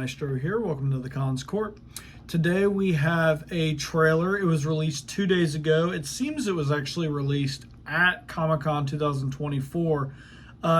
Maestro here. Welcome to the Cons Court. Today we have a trailer. It was released 2 days ago. It seems it was actually released at Comic-Con 2024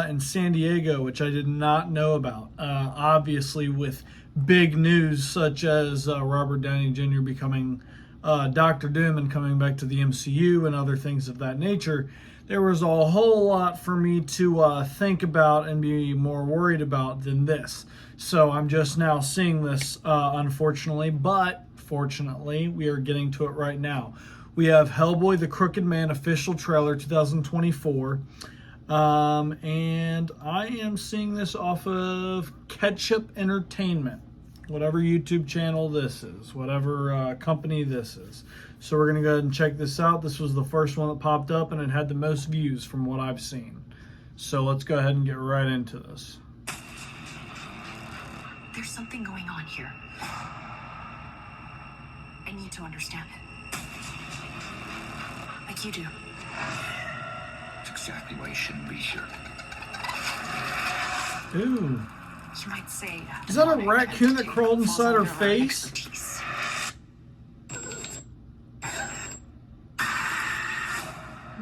in San Diego, which I did not know about. Obviously, with big news such as Robert Downey Jr. becoming Doctor Doom and coming back to the MCU and other things of that nature, there was a whole lot for me to think about and be more worried about than this. So I'm just now seeing this, unfortunately, but fortunately, we are getting to it right now. We have Hellboy, the Crooked Man official trailer 2024. And I am seeing this off of Ketchup Entertainment, whatever YouTube channel this is, whatever company this is. So we're going to go ahead and check this out. This was the first one that popped up, and it had the most views from what I've seen. So let's go ahead and get right into this. There's something going on here. I need to understand it. Like you do. It's exactly why you shouldn't be here. Ooh. You might say... Is that a raccoon that crawled inside her face?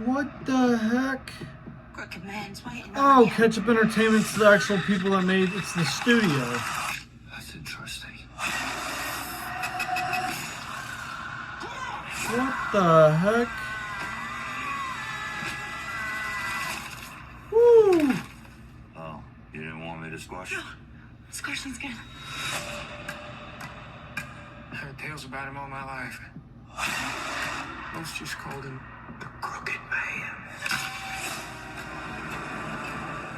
What the heck? Crooked Man's waiting on Oh, you. Ketchup Entertainment's the actual people that made it's the studio. That's interesting. What the heck? Woo! Oh, you didn't want me to squash? No, squashing's good. I heard tales about him all my life. Most just called him the Crooked Man.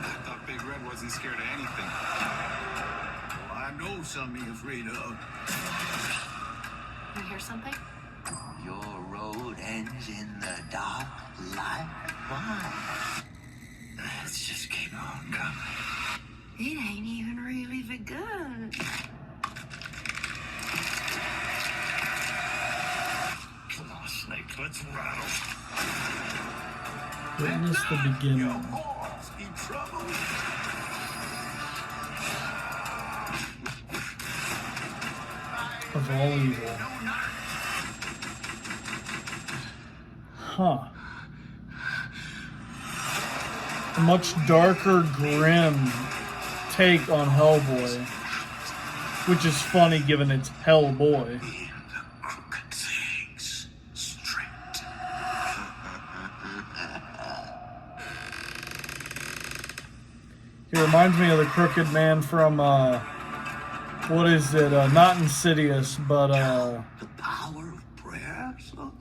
I thought Big Red wasn't scared of anything. Well, I know something he's afraid of. You hear something? Your road ends in the dark light. Why? Let's just keep on coming. It ain't even really begun. Come on, Snake, let's rattle. Witness the beginning Your paws in trouble. of all evil. Huh. A much darker, grim take on Hellboy, which is funny given it's Hellboy. The crooked things straight. He reminds me of the Crooked Man from, what is it? Not Insidious, but, The power of prayer, son?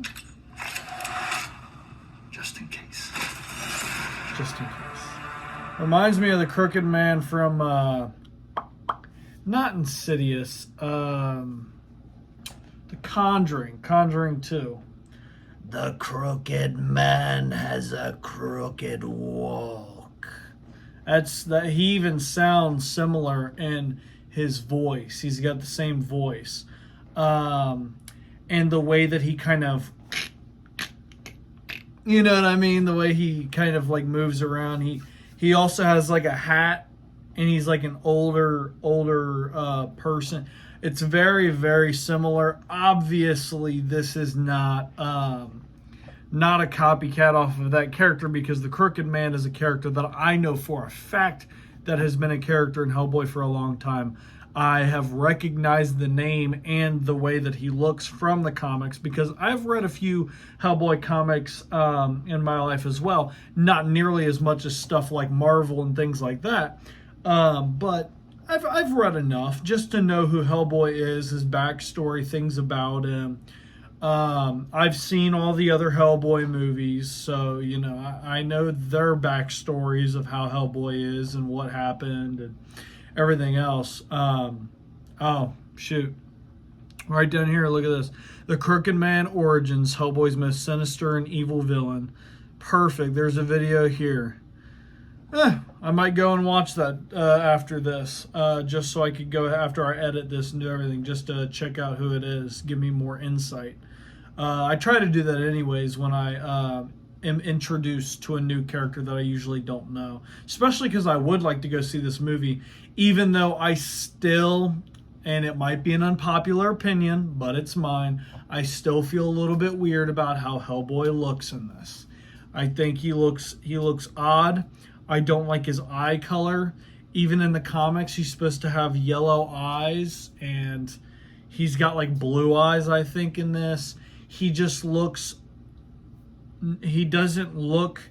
Just in case. just in case. Reminds me of the Crooked Man from, not Insidious, The Conjuring 2. The Crooked Man has a crooked walk. He even sounds similar in his voice. He's got the same voice. And the way that he kind of, you know what I mean? The way he kind of like moves around. He also has like a hat, and he's like an older person. It's very, very similar. Obviously, this is not a copycat off of that character, because the Crooked Man is a character that I know for a fact that has been a character in Hellboy for a long time. I have recognized the name and the way that he looks from the comics, because I've read a few Hellboy comics in my life as well. Not nearly as much as stuff like Marvel and things like that. But I've read enough just to know who Hellboy is, his backstory, things about him. I've seen all the other Hellboy movies, so, you know, I know their backstories of how Hellboy is and what happened and everything else. Oh, shoot. Right down here, look at this. The Crooked Man Origins, Hellboy's most sinister and evil villain. Perfect. There's a video here. I might go and watch that after this, just so I could go after I edit this and do everything, just to check out who it is, give me more insight. I try to do that anyways when I am introduced to a new character that I usually don't know, especially because I would like to go see this movie, even though I still and it might be an unpopular opinion, but it's mine. I still feel a little bit weird about how Hellboy looks in this. I think he looks odd. I don't like his eye color. Even in the comics, he's supposed to have yellow eyes, and he's got like blue eyes, I think, in this. He just looks, he doesn't look,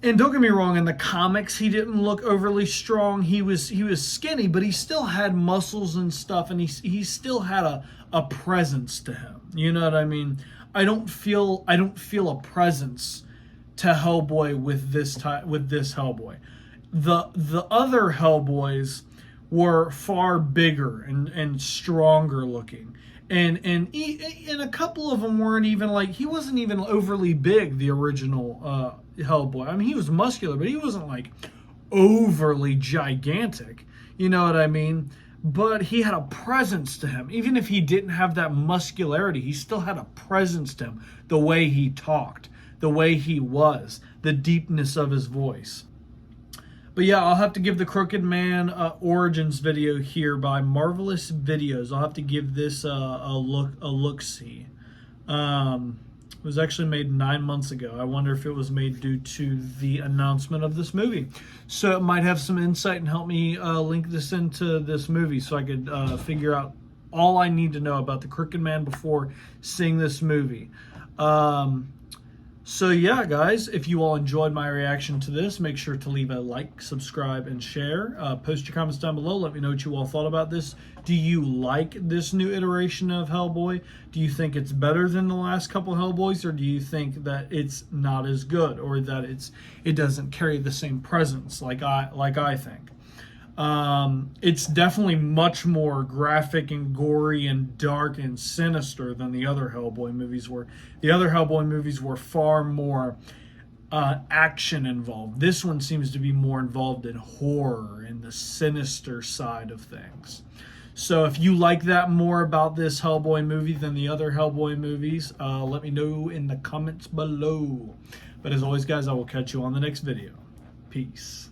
and don't get me wrong, in the comics, he didn't look overly strong. He was skinny, but he still had muscles and stuff, and he still had a presence to him. You know what I mean? I don't feel a presence to Hellboy with this Hellboy. The other Hellboys were far bigger and stronger looking, and a couple of them weren't even like, he wasn't even overly big, the original Hellboy. I mean, he was muscular, but he wasn't like overly gigantic. You know what I mean? But he had a presence to him. Even if he didn't have that muscularity, he still had a presence to him. The way he talked, the way he was, the deepness of his voice. But yeah, I'll have to give the Crooked Man Origins video here by Marvelous Videos. I'll have to give this a look-see. It was actually made 9 months ago. I wonder if it was made due to the announcement of this movie. So it might have some insight and help me link this into this movie so I could figure out all I need to know about the Crooked Man before seeing this movie. So yeah, guys, if you all enjoyed my reaction to this, make sure to leave a like, subscribe, and share. Post your comments down below. Let me know what you all thought about this. Do you like this new iteration of Hellboy? Do you think it's better than the last couple Hellboys, or do you think that it's not as good, or that it doesn't carry the same presence like I think? It's definitely much more graphic and gory and dark and sinister than the other Hellboy movies were. The other Hellboy movies were far more action involved. This one seems to be more involved in horror and the sinister side of things. So if you like that more about this Hellboy movie than the other Hellboy movies, let me know in the comments below. But as always, guys, I will catch you on the next video. Peace.